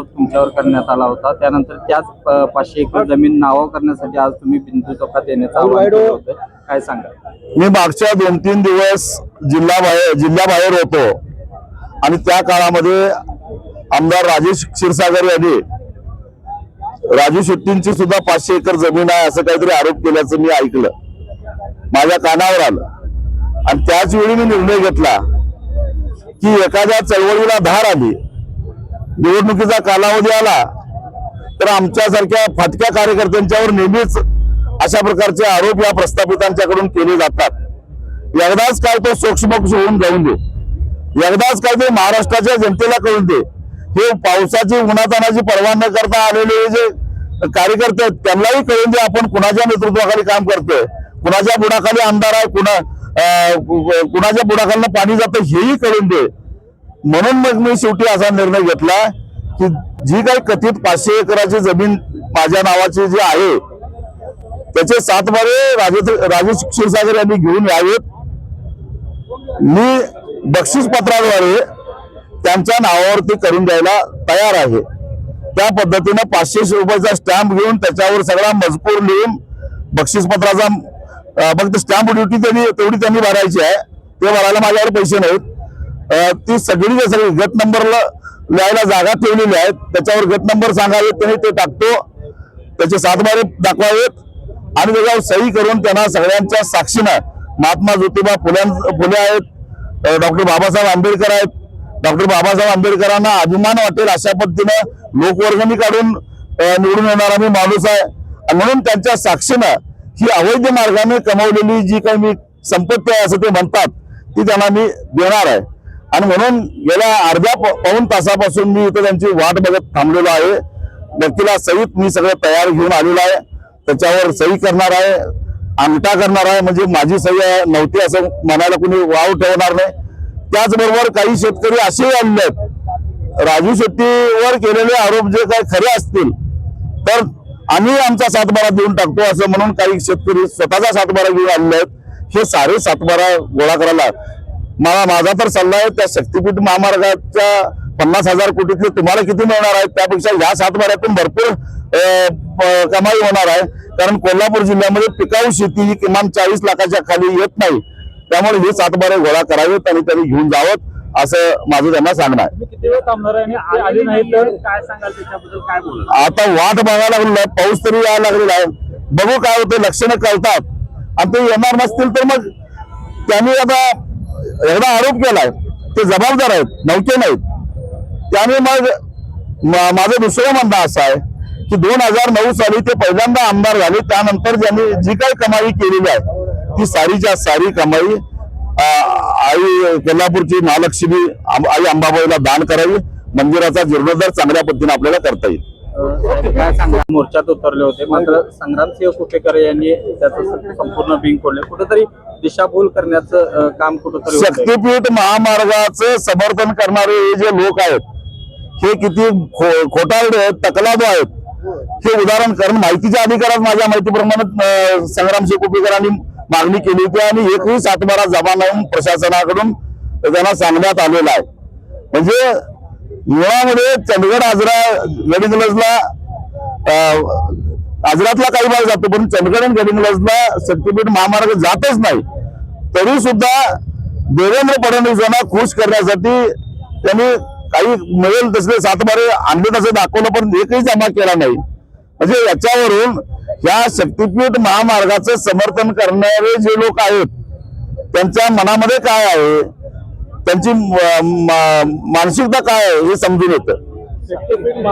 तुमच्यावर करण्यात आला होता, त्यानंतर त्याच 500 एकर जमीन नावावर करण्यासाठी आज तुम्ही बिंदू चौकात देण्याचा आवाहन केलं होतं, काय सांगा? मी मागच्या 2-3 दिवस जिल्ह्याबाहेर होतो आणि त्या काळामध्ये आमदार राजेश क्षीरसागर यांनी राजू शेट्टींची सुद्धा 500 एकर जमीन आहे असं काहीतरी आरोप केल्याचं मी ऐकलं, माझ्या कानावर आलं. आणि त्याच वेळी मी निर्णय घेतला की एखाद्या चळवळीला धार आली, निवडणुकीचा कालावधी आला तर आमच्यासारख्या फाटक्या कार्यकर्त्यांच्यावर नेहमीच अशा प्रकारचे आरोप या प्रस्थापितांच्याकडून केले जातात. एकदाच काय तो सोक्षमोक्ष होऊन जाऊन दे, एकदाच काय ते महाराष्ट्राच्या जनतेला कळून दे. हे पावसाची उन्हातानाची पर्वा न करता आलेले जे कार्यकर्ते आहेत त्यांनाही कळून दे आपण कुणाच्या नेतृत्वाखाली काम करतोय, कुणाच्या बुडाखाली आमदार आहे, कुणाच्या बुडाखाली पाणी जातं हेही कळून दे. म्हणून मग मी शेवटी असा निर्णय घेतला की जी काही कथित 500 एकराची जमीन माझ्या नावाची जी आहे त्याचे 7 बारे राजेश क्षीरसागर यांनी घेऊन यावेत. मी बक्षीस पत्राद्वारे त्यांच्या नावावरती करून द्यायला तयार आहे. त्या पद्धतीने 500 रुपयाचा स्टॅम्प घेऊन त्याच्यावर सगळा मजकूर लिहून बक्षीस पत्राचा फक्त स्टॅम्प ड्युटी तेवढी त्यांनी भरायची आहे, ते भरायला माझ्यावर पैसे नाहीत. ती सगळी गट नंबरला लिहायला जागा ठेवलेली आहेत, त्याच्यावर गट नंबर सांगावेत, त्यांनी ते टाकतो, त्याचे 7 बारे दाखवावेत आणि त्याच्यावर सही करून त्यांना सगळ्यांच्या साक्षीनं महात्मा ज्योतिबा फुले आहेत, डॉक्टर बाबासाहेब आंबेडकर आहेत, डॉक्टर बाबासाहेब आंबेडकरांना अभिमान वाटेल अशा पद्धतीनं लोकवर्गणी काढून निवडून येणारा मी माणूस आहे. आणि म्हणून त्यांच्या साक्षीनं ही अवैध मार्गाने कमावलेली जी काही मी संपत्ती आहे असं ते म्हणतात ती त्यांना मी देणार आहे. आणि म्हणून गेल्या अर्ध्या पाऊण तासापासून मी इथे त्यांची वाट बघत थांबलेलो आहे. व्यक्तीला सहित मी सगळं तयार घेऊन आलेलो आहे, त्याच्यावर सही करणार आहे, अंगठा करणार आहे, म्हणजे माझी सही नव्हती असं म्हणायला कुणी वाव ठेवणार नाही. त्याचबरोबर काही शेतकरी असेही आलेले आहेत, राजू शेट्टीवर केलेले आरोप जे काही खरे असतील तर आम्ही आमचा 7 बारा देऊन टाकतो असं म्हणून काही शेतकरी स्वतःचा 7 बारा घेऊन आलेले आहेत. हे सारे 7 बारा गोळा करायला माझा तर सल्ला आहे, त्या शक्तीपीठ महामार्गाच्या 50,000 कोटीतले तुम्हाला किती मिळणार आहेत त्यापेक्षा या 7 बाऱ्यातून भरपूर कमाई होणार आहे. कारण कोल्हापूर जिल्ह्यामध्ये टिकाऊ शेती ही किमान 40 लाखाच्या खाली येत नाही, त्यामुळे हे 7 बारे गोळा करावेत आणि त्यांनी घेऊन जावं असं माझं त्यांना सांगणं आहे. आता वाट बघायला लागलेलं, पाऊस तरी यायला लागलेला आहे, बघू काय होतं, लक्षणं कळतात आणि ते येणार नसतील तर मग त्यांनी आता एवढा आरोप केलाय, ते जबाबदार आहेत, नौके नाहीत. त्यामुळे मग माझं दुसरं म्हणणं असं आहे की 2009 साली ते पहिल्यांदा आमदार झाले, त्यानंतर त्यांनी जी काही कमाई केलेली आहे ती सारीच्या सारी कमाई आई कोल्हापूरची महालक्ष्मी आई अंबाबाईला दान करावी, मंदिराचा जीर्णोद्धार चांगल्या पद्धतीने आपल्याला करता येईल. काय सांगा? मोर्चात उतरले होते, मात्र संग्रामसिंह कुपेकर यांनी त्याचं संपूर्ण बिंग फोडले, कुठेतरी दिशाभूल करण्याचं काम कुठेतरी. शक्तीपीठ महामार्गाचं समर्थन करणारे हे जे लोक आहेत हे किती खोटारडे आहेत, तकलादू आहेत हे उदाहरण. कारण माहितीच्या अधिकारात माझ्या माहितीप्रमाणे संग्रामसिंह कुपेकरांनी मागणी केली होती आणि एकही 7 बारा जमा लावून प्रशासनाकडून त्यांना सांगण्यात आलेला आहे. म्हणजे मुळामध्ये चंदगड आजरा गडिंग्लजला आजरातला काही भाग जातो, पण चंदगड आणि गडिंग्लजला शक्तीपीठ महामार्ग जातच नाही. तरी सुद्धा देवेंद्र फडणवीसांना खुश करण्यासाठी त्यांनी काही मिळेल तसले 7 बारे आणले तसं दाखवलं, पण एकही जमा केला नाही. म्हणजे याच्यावरून या शक्तीपीठ महामार्गाचं समर्थन करणारे जे लोक आहेत त्यांच्या मनामध्ये काय आहे, त्यांची मानसिकता काय आहे हे समजून येतं.